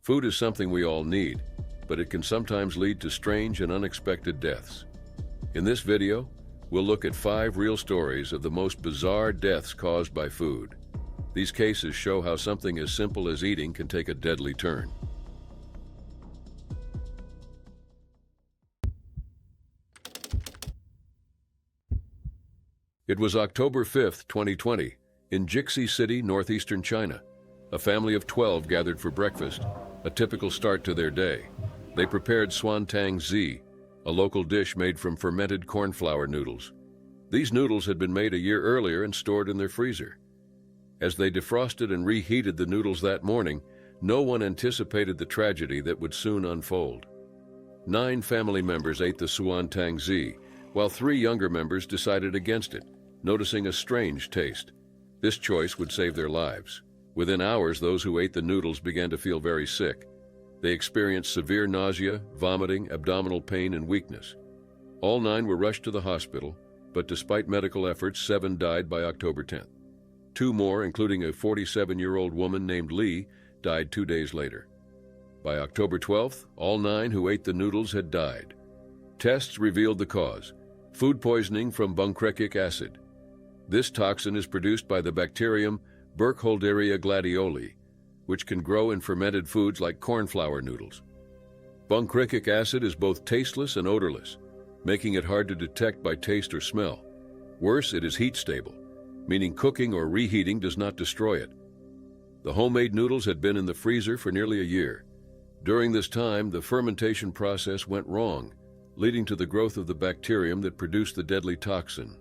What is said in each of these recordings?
Food is something we all need, but it can sometimes lead to strange and unexpected deaths. In this video, we'll look at 5 real stories of the most bizarre deaths caused by food. These cases show how something as simple as eating can take a deadly turn. It was October 5, 2020, in Jixi City, northeastern China. A family of 12 gathered for breakfast, a typical start to their day. They prepared suantang zi, a local dish made from fermented corn flour noodles. These noodles had been made a year earlier and stored in their freezer. As they defrosted and reheated the noodles that morning, no one anticipated the tragedy that would soon unfold. 9 family members ate the suantang zi, while 3 younger members decided against it, noticing a strange taste. This choice would save their lives. Within hours, those who ate the noodles began to feel very sick. They experienced severe nausea, vomiting, abdominal pain, and weakness. All 9 were rushed to the hospital, but despite medical efforts, 7 died by October 10th. 2 more, including a 47-year-old woman named Lee, died 2 days later. By October 12th, all 9 who ate the noodles had died. Tests revealed the cause: food poisoning from buncrecic acid. This toxin is produced by the bacterium Burkholderia gladioli, which can grow in fermented foods like corn flour noodles. Buncrecic acid is both tasteless and odorless, making it hard to detect by taste or smell. Worse, it is heat stable, meaning cooking or reheating does not destroy it. The homemade noodles had been in the freezer for nearly a year. During this time, the fermentation process went wrong, leading to the growth of the bacterium that produced the deadly toxin.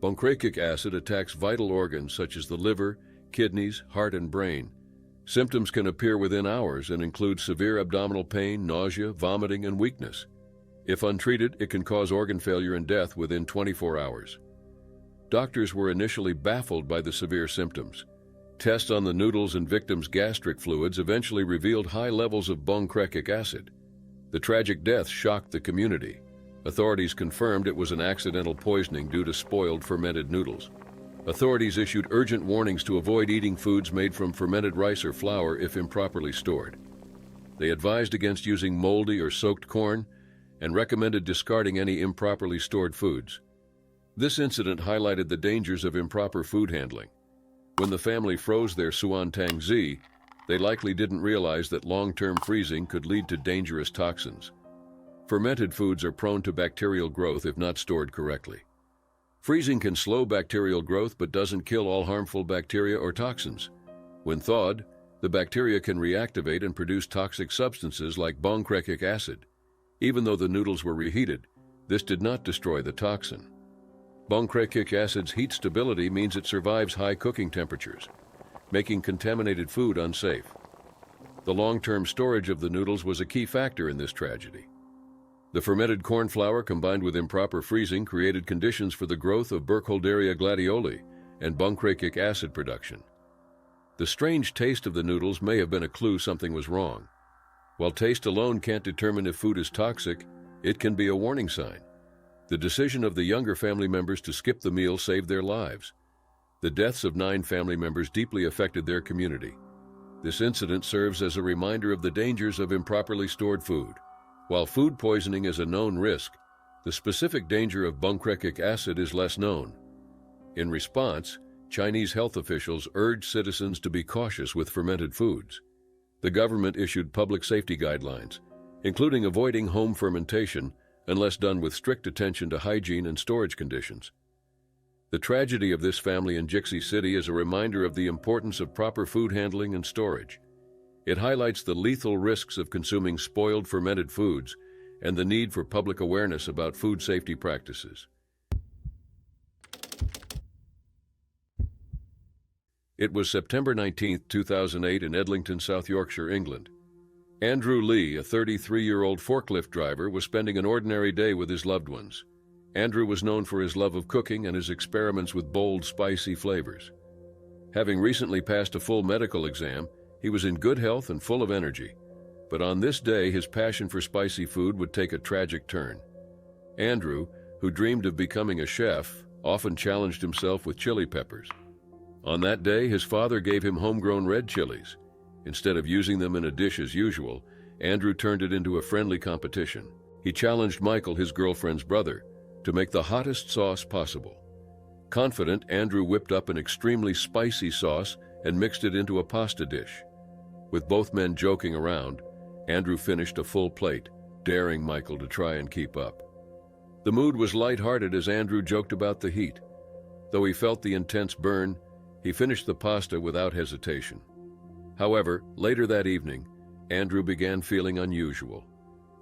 Buncrecic acid attacks vital organs such as the liver, kidneys, heart, and brain. Symptoms can appear within hours and include severe abdominal pain, nausea, vomiting, and weakness. If untreated, it can cause organ failure and death within 24 hours. Doctors were initially baffled by the severe symptoms. Tests on the noodles and victims' gastric fluids eventually revealed high levels of buncrecic acid. The tragic death shocked the community. Authorities confirmed it was an accidental poisoning due to spoiled fermented noodles. Authorities issued urgent warnings to avoid eating foods made from fermented rice or flour if improperly stored. They advised against using moldy or soaked corn and recommended discarding any improperly stored foods. This incident highlighted the dangers of improper food handling. When the family froze their suantang zi, they likely didn't realize that long-term freezing could lead to dangerous toxins. Fermented foods are prone to bacterial growth if not stored correctly. Freezing can slow bacterial growth but doesn't kill all harmful bacteria or toxins. When thawed, the bacteria can reactivate and produce toxic substances like buncrecic acid. Even though the noodles were reheated, this did not destroy the toxin. Buncrecic acid's heat stability means it survives high cooking temperatures, making contaminated food unsafe. The long-term storage of the noodles was a key factor in this tragedy. The fermented corn flour combined with improper freezing created conditions for the growth of Burkholderia gladioli and buncrecic acid production. The strange taste of the noodles may have been a clue something was wrong. While taste alone can't determine if food is toxic, it can be a warning sign. The decision of the younger family members to skip the meal saved their lives. The deaths of 9 family members deeply affected their community. This incident serves as a reminder of the dangers of improperly stored food. While food poisoning is a known risk, the specific danger of buncrecic acid is less known. In response, Chinese health officials urged citizens to be cautious with fermented foods. The government issued public safety guidelines, including avoiding home fermentation unless done with strict attention to hygiene and storage conditions. The tragedy of this family in Jixi City is a reminder of the importance of proper food handling and storage. It highlights the lethal risks of consuming spoiled fermented foods and the need for public awareness about food safety practices. It was September 19, 2008 in Edlington, South Yorkshire, England. Andrew Lee, a 33-year-old forklift driver, was spending an ordinary day with his loved ones. Andrew was known for his love of cooking and his experiments with bold, spicy flavors. Having recently passed a full medical exam, he was in good health and full of energy. But on this day, his passion for spicy food would take a tragic turn. Andrew, who dreamed of becoming a chef, often challenged himself with chili peppers. On that day, his father gave him homegrown red chilies. Instead of using them in a dish as usual, Andrew turned it into a friendly competition. He challenged Michael, his girlfriend's brother, to make the hottest sauce possible. Confident, Andrew whipped up an extremely spicy sauce and mixed it into a pasta dish. With both men joking around, Andrew finished a full plate, daring Michael to try and keep up. The mood was lighthearted as Andrew joked about the heat. Though he felt the intense burn, he finished the pasta without hesitation. However, later that evening, Andrew began feeling unusual.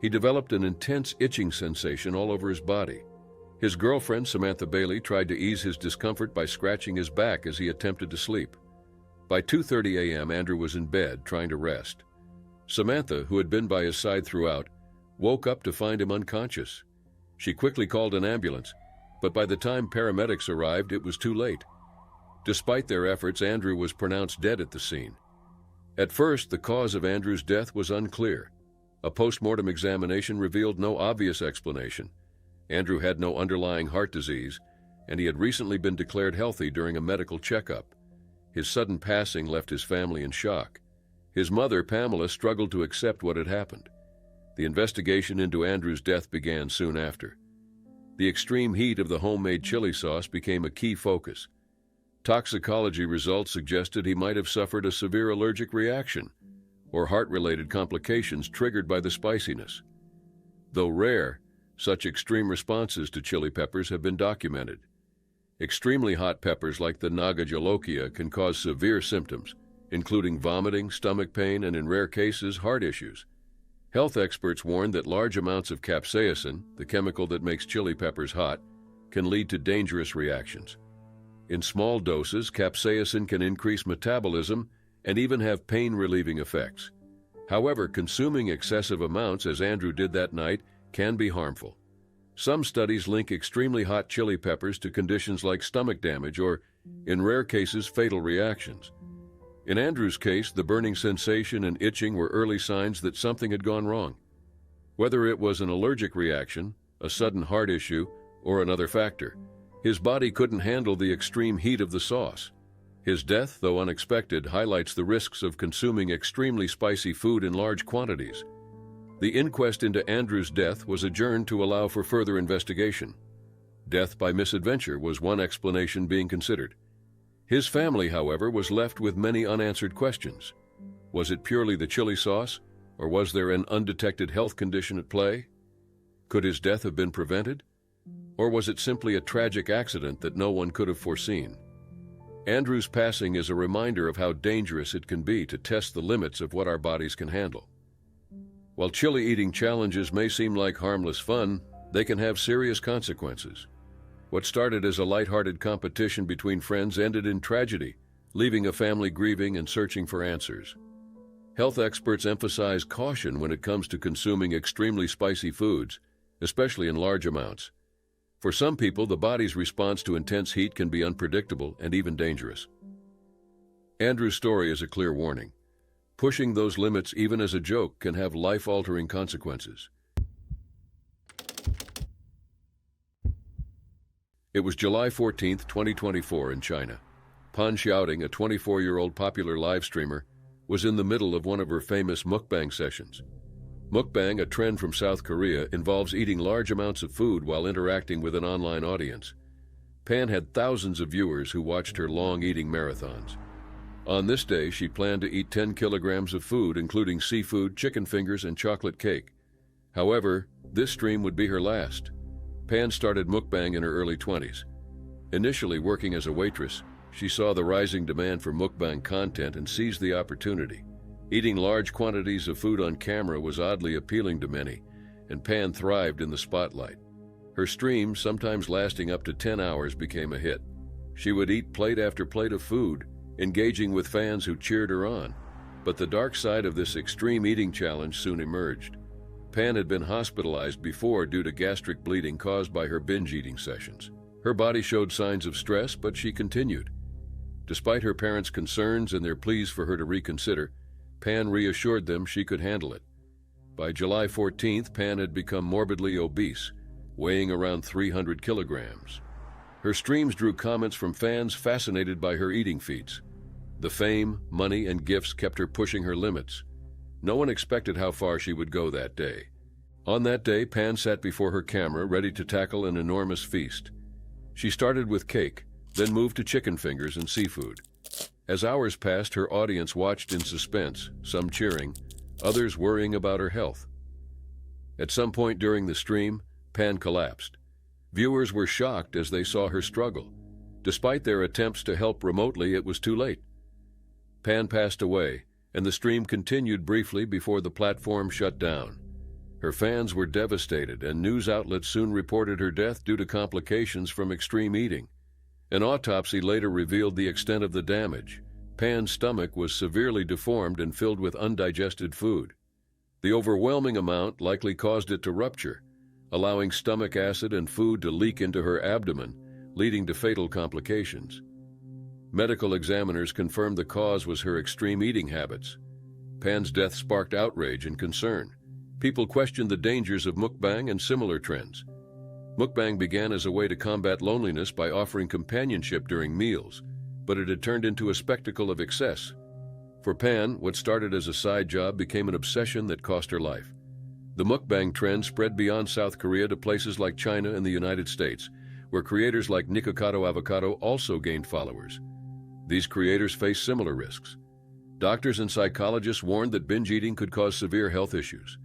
He developed an intense itching sensation all over his body. His girlfriend, Samantha Bailey, tried to ease his discomfort by scratching his back as he attempted to sleep. By 2:30 a.m., Andrew was in bed, trying to rest. Samantha, who had been by his side throughout, woke up to find him unconscious. She quickly called an ambulance, but by the time paramedics arrived, it was too late. Despite their efforts, Andrew was pronounced dead at the scene. At first, the cause of Andrew's death was unclear. A post-mortem examination revealed no obvious explanation. Andrew had no underlying heart disease, and he had recently been declared healthy during a medical checkup. His sudden passing left his family in shock. His mother, Pamela, struggled to accept what had happened. The investigation into Andrew's death began soon after. The extreme heat of the homemade chili sauce became a key focus. Toxicology results suggested he might have suffered a severe allergic reaction or heart-related complications triggered by the spiciness. Though rare, such extreme responses to chili peppers have been documented. Extremely hot peppers like the Naga jolokia can cause severe symptoms, including vomiting, stomach pain, and in rare cases, heart issues. Health experts warn that large amounts of capsaicin, the chemical that makes chili peppers hot, can lead to dangerous reactions. In small doses, capsaicin can increase metabolism and even have pain-relieving effects. However, consuming excessive amounts, as Andrew did that night, can be harmful. Some studies link extremely hot chili peppers to conditions like stomach damage or, in rare cases, fatal reactions. In Andrew's case, the burning sensation and itching were early signs that something had gone wrong. Whether it was an allergic reaction, a sudden heart issue, or another factor, his body couldn't handle the extreme heat of the sauce. His death, though unexpected, highlights the risks of consuming extremely spicy food in large quantities. The inquest into Andrew's death was adjourned to allow for further investigation. Death by misadventure was one explanation being considered. His family, however, was left with many unanswered questions. Was it purely the chili sauce, or was there an undetected health condition at play? Could his death have been prevented? Or was it simply a tragic accident that no one could have foreseen? Andrew's passing is a reminder of how dangerous it can be to test the limits of what our bodies can handle. While chili eating challenges may seem like harmless fun, they can have serious consequences. What started as a lighthearted competition between friends ended in tragedy, leaving a family grieving and searching for answers. Health experts emphasize caution when it comes to consuming extremely spicy foods, especially in large amounts. For some people, the body's response to intense heat can be unpredictable and even dangerous. Andrew's story is a clear warning. Pushing those limits, even as a joke, can have life-altering consequences. It was July 14, 2024 in China. Pan Xiaoting, a 24-year-old popular live streamer, was in the middle of one of her famous mukbang sessions. Mukbang, a trend from South Korea, involves eating large amounts of food while interacting with an online audience. Pan had thousands of viewers who watched her long eating marathons. On this day, she planned to eat 10 kilograms of food, including seafood, chicken fingers, and chocolate cake. However, this stream would be her last. Pan started mukbang in her early 20s. Initially working as a waitress, she saw the rising demand for mukbang content and seized the opportunity. Eating large quantities of food on camera was oddly appealing to many, and Pan thrived in the spotlight. Her streams, sometimes lasting up to 10 hours, became a hit. She would eat plate after plate of food, engaging with fans who cheered her on. But the dark side of this extreme eating challenge soon emerged. Pan had been hospitalized before due to gastric bleeding caused by her binge-eating sessions. Her body showed signs of stress, but she continued. Despite her parents' concerns and their pleas for her to reconsider, Pan reassured them she could handle it. By July 14th, Pan had become morbidly obese, weighing around 300 kilograms. Her streams drew comments from fans fascinated by her eating feats. The fame, money, and gifts kept her pushing her limits. No one expected how far she would go that day. On that day, Pan sat before her camera, ready to tackle an enormous feast. She started with cake, then moved to chicken fingers and seafood. As hours passed, her audience watched in suspense, some cheering, others worrying about her health. At some point during the stream, Pan collapsed. Viewers were shocked as they saw her struggle. Despite their attempts to help remotely, it was too late. Pan passed away, and the stream continued briefly before the platform shut down. Her fans were devastated, and news outlets soon reported her death due to complications from extreme eating. An autopsy later revealed the extent of the damage. Pan's stomach was severely deformed and filled with undigested food. The overwhelming amount likely caused it to rupture, allowing stomach acid and food to leak into her abdomen, leading to fatal complications. Medical examiners confirmed the cause was her extreme eating habits. Pan's death sparked outrage and concern. People questioned the dangers of mukbang and similar trends. Mukbang began as a way to combat loneliness by offering companionship during meals, but it had turned into a spectacle of excess. For Pan, what started as a side job became an obsession that cost her life. The mukbang trend spread beyond South Korea to places like China and the United States, where creators like Nikocado Avocado also gained followers. These creators face similar risks. Doctors and psychologists warned that binge eating could cause severe health issues.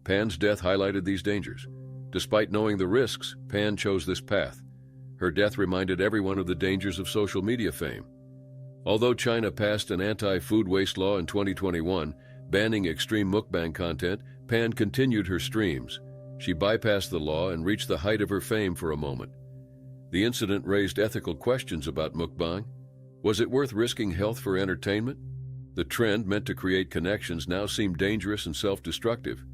Pan's death highlighted these dangers. Despite knowing the risks, Pan chose this path. Her death reminded everyone of the dangers of social media fame. Although China passed an anti-food waste law in 2021, banning extreme mukbang content, Pan continued her streams. She bypassed the law and reached the height of her fame for a moment. The incident raised ethical questions about mukbang. Was it worth risking health for entertainment? The trend, meant to create connections, now seemed dangerous and self-destructive.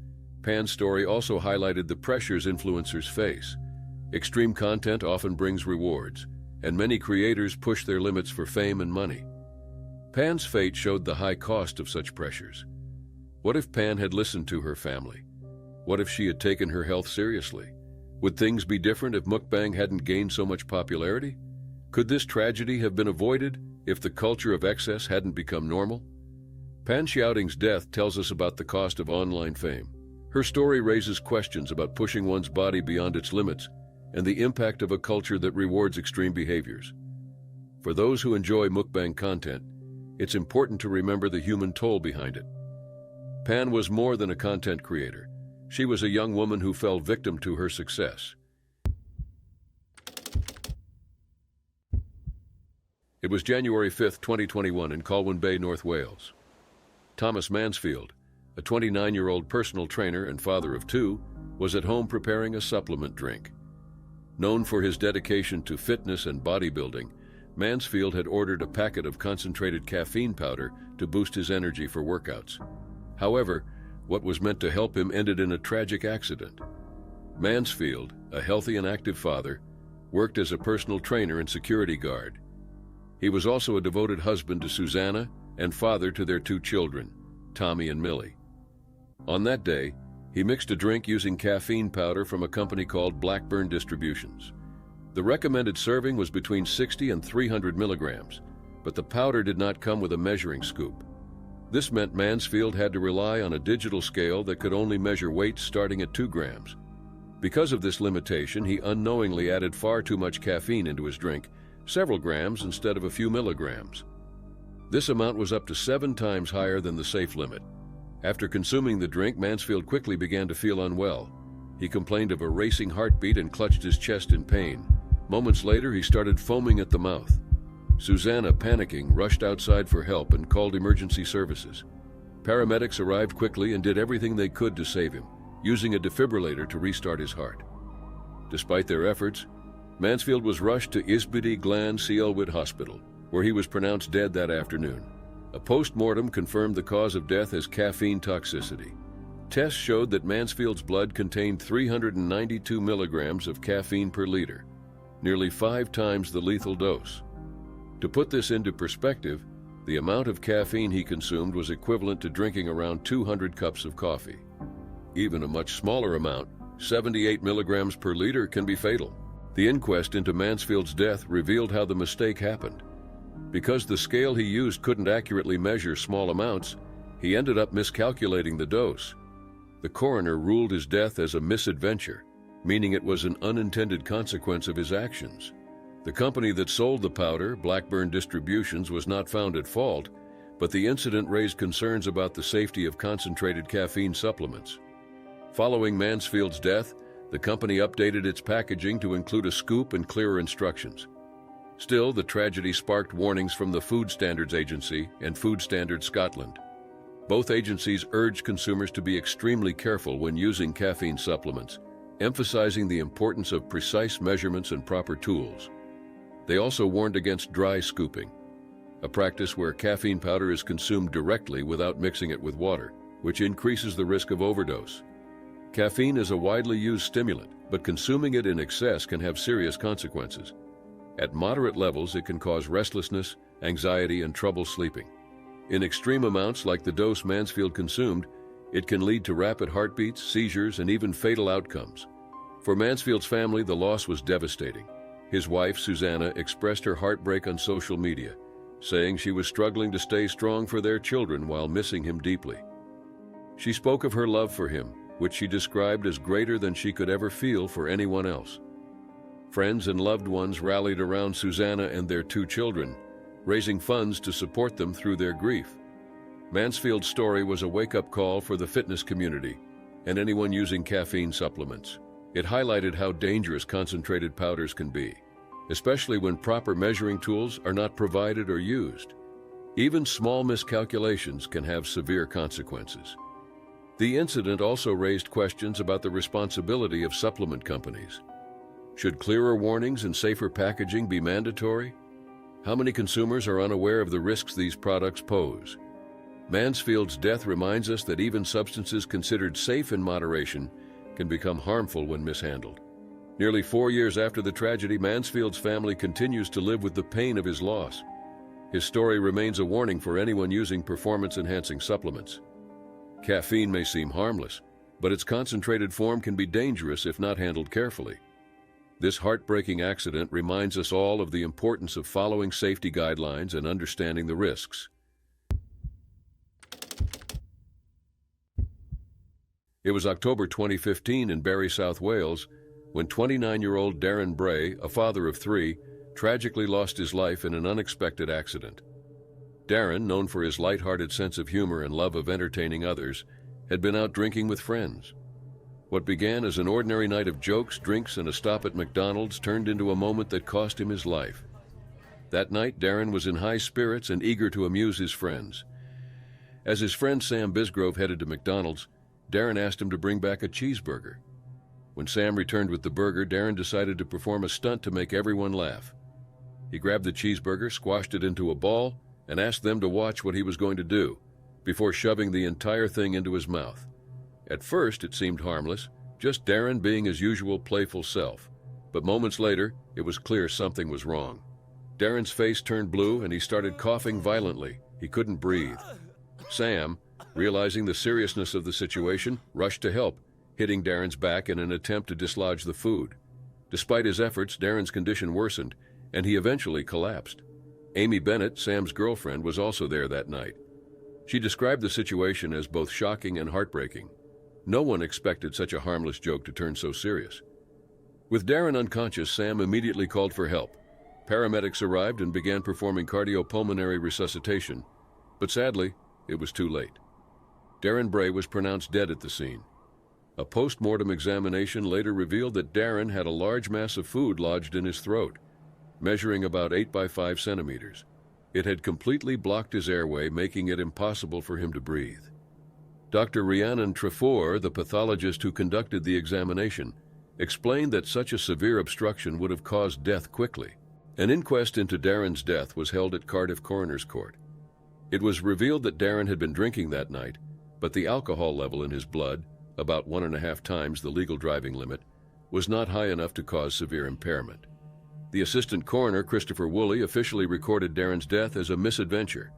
Pan's story also highlighted the pressures influencers face. Extreme content often brings rewards, and many creators push their limits for fame and money. Pan's fate showed the high cost of such pressures. What if Pan had listened to her family? What if she had taken her health seriously? Would things be different if mukbang hadn't gained so much popularity? Could this tragedy have been avoided if the culture of excess hadn't become normal? Pan Xiaoting's death tells us about the cost of online fame. Her story raises questions about pushing one's body beyond its limits and the impact of a culture that rewards extreme behaviors. For those who enjoy mukbang content, it's important to remember the human toll behind it. Pan was more than a content creator. She was a young woman who fell victim to her success. It was January 5, 2021 in Colwyn Bay, North Wales. Thomas Mansfield, a 29-year-old personal trainer and father of two, was at home preparing a supplement drink. Known for his dedication to fitness and bodybuilding, Mansfield had ordered a packet of concentrated caffeine powder to boost his energy for workouts. However, what was meant to help him ended in a tragic accident. Mansfield, a healthy and active father, worked as a personal trainer and security guard. He was also a devoted husband to Susanna and father to their two children, Tommy and Millie. On that day, he mixed a drink using caffeine powder from a company called Blackburn Distributions. The recommended serving was between 60 and 300 milligrams, but the powder did not come with a measuring scoop. This meant Mansfield had to rely on a digital scale that could only measure weights starting at 2 grams. Because of this limitation, he unknowingly added far too much caffeine into his drink, several grams instead of a few milligrams. This amount was up to 7 times higher than the safe limit. After consuming the drink, Mansfield quickly began to feel unwell. He complained of a racing heartbeat and clutched his chest in pain. Moments later, he started foaming at the mouth. Susanna, panicking, rushed outside for help and called emergency services. Paramedics arrived quickly and did everything they could to save him, using a defibrillator to restart his heart. Despite their efforts, Mansfield was rushed to Isbidi Glan Sielwood Hospital, where he was pronounced dead that afternoon. A post-mortem confirmed the cause of death as caffeine toxicity. Tests showed that Mansfield's blood contained 392 milligrams of caffeine per liter, nearly 5 times the lethal dose. To put this into perspective, the amount of caffeine he consumed was equivalent to drinking around 200 cups of coffee. Even a much smaller amount, 78 milligrams per liter, can be fatal. The inquest into Mansfield's death revealed how the mistake happened. Because the scale he used couldn't accurately measure small amounts, he ended up miscalculating the dose. The coroner ruled his death as a misadventure, meaning it was an unintended consequence of his actions. The company that sold the powder, Blackburn Distributions, was not found at fault, but the incident raised concerns about the safety of concentrated caffeine supplements. Following Mansfield's death, the company updated its packaging to include a scoop and clearer instructions. Still, the tragedy sparked warnings from the Food Standards Agency and Food Standards Scotland. Both agencies urged consumers to be extremely careful when using caffeine supplements, emphasizing the importance of precise measurements and proper tools. They also warned against dry scooping, a practice where caffeine powder is consumed directly without mixing it with water, which increases the risk of overdose. Caffeine is a widely used stimulant, but consuming it in excess can have serious consequences. At moderate levels, it can cause restlessness, anxiety, and trouble sleeping. In extreme amounts, like the dose Mansfield consumed, it can lead to rapid heartbeats, seizures, and even fatal outcomes. For Mansfield's family, the loss was devastating. His wife, Susanna, expressed her heartbreak on social media, saying she was struggling to stay strong for their children while missing him deeply. She spoke of her love for him, which she described as greater than she could ever feel for anyone else. Friends and loved ones rallied around Susanna and their 2 children, raising funds to support them through their grief. Mansfield's story was a wake-up call for the fitness community and anyone using caffeine supplements. It highlighted how dangerous concentrated powders can be, especially when proper measuring tools are not provided or used. Even small miscalculations can have severe consequences. The incident also raised questions about the responsibility of supplement companies. Should clearer warnings and safer packaging be mandatory? How many consumers are unaware of the risks these products pose? Mansfield's death reminds us that even substances considered safe in moderation can become harmful when mishandled. Nearly 4 years after the tragedy, Mansfield's family continues to live with the pain of his loss. His story remains a warning for anyone using performance-enhancing supplements. Caffeine may seem harmless, but its concentrated form can be dangerous if not handled carefully. This heartbreaking accident reminds us all of the importance of following safety guidelines and understanding the risks. It was October 2015 in Bury, South Wales, when 29-year-old Darren Bray, a father of 3, tragically lost his life in an unexpected accident. Darren, known for his light-hearted sense of humor and love of entertaining others, had been out drinking with friends. What began as an ordinary night of jokes, drinks, and a stop at McDonald's turned into a moment that cost him his life. That night, Darren was in high spirits and eager to amuse his friends. As his friend Sam Bisgrove headed to McDonald's, Darren asked him to bring back a cheeseburger. When Sam returned with the burger, Darren decided to perform a stunt to make everyone laugh. He grabbed the cheeseburger, squashed it into a ball, and asked them to watch what he was going to do, before shoving the entire thing into his mouth. At first, it seemed harmless, just Darren being his usual playful self. But moments later, it was clear something was wrong. Darren's face turned blue and he started coughing violently. He couldn't breathe. Sam, realizing the seriousness of the situation, rushed to help, hitting Darren's back in an attempt to dislodge the food. Despite his efforts, Darren's condition worsened, and he eventually collapsed. Amy Bennett, Sam's girlfriend, was also there that night. She described the situation as both shocking and heartbreaking. No one expected such a harmless joke to turn so serious. With Darren unconscious, Sam immediately called for help. Paramedics arrived and began performing cardiopulmonary resuscitation, but sadly, it was too late. Darren Bray was pronounced dead at the scene. A post-mortem examination later revealed that Darren had a large mass of food lodged in his throat, measuring about 8 by 5 centimeters. It had completely blocked his airway, making it impossible for him to breathe. Dr. Rhiannon Trefor, the pathologist who conducted the examination, explained that such a severe obstruction would have caused death quickly. An inquest into Darren's death was held at Cardiff Coroner's Court. It was revealed that Darren had been drinking that night, but the alcohol level in his blood, about 1.5 times the legal driving limit, was not high enough to cause severe impairment. The assistant coroner, Christopher Woolley, officially recorded Darren's death as a misadventure.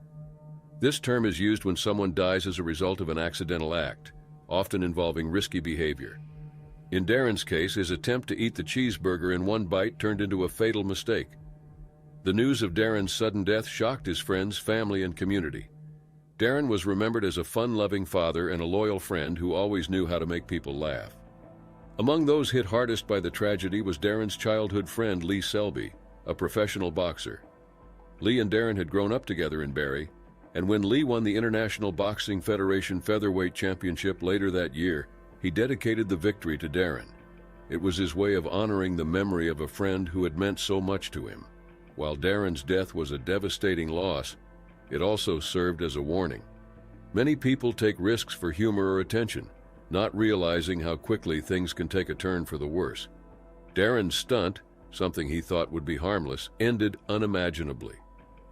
This term is used when someone dies as a result of an accidental act, often involving risky behavior. In Darren's case, his attempt to eat the cheeseburger in one bite turned into a fatal mistake. The news of Darren's sudden death shocked his friends, family, and community. Darren was remembered as a fun-loving father and a loyal friend who always knew how to make people laugh. Among those hit hardest by the tragedy was Darren's childhood friend Lee Selby, a professional boxer. Lee and Darren had grown up together in Barrie, and when Lee won the International Boxing Federation Featherweight Championship later that year, he dedicated the victory to Darren. It was his way of honoring the memory of a friend who had meant so much to him. While Darren's death was a devastating loss, it also served as a warning. Many people take risks for humor or attention, not realizing how quickly things can take a turn for the worse. Darren's stunt, something he thought would be harmless, ended unimaginably.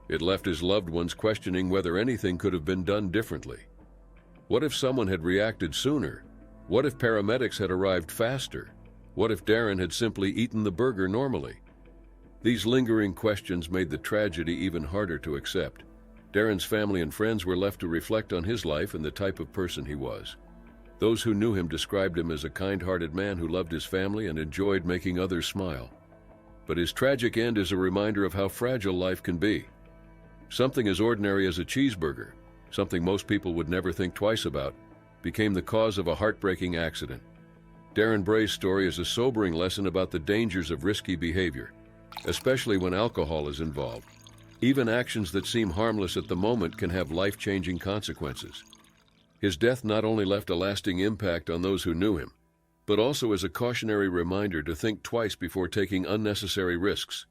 It left his loved ones questioning whether anything could have been done differently. What if someone had reacted sooner? What if paramedics had arrived faster? What if Darren had simply eaten the burger normally? These lingering questions made the tragedy even harder to accept. Darren's family and friends were left to reflect on his life and the type of person he was. Those who knew him described him as a kind-hearted man who loved his family and enjoyed making others smile. But his tragic end is a reminder of how fragile life can be. Something as ordinary as a cheeseburger, something most people would never think twice about, became the cause of a heartbreaking accident. Darren Bray's story is a sobering lesson about the dangers of risky behavior, especially when alcohol is involved. Even actions that seem harmless at the moment can have life-changing consequences. His death not only left a lasting impact on those who knew him, but also as a cautionary reminder to think twice before taking unnecessary risks.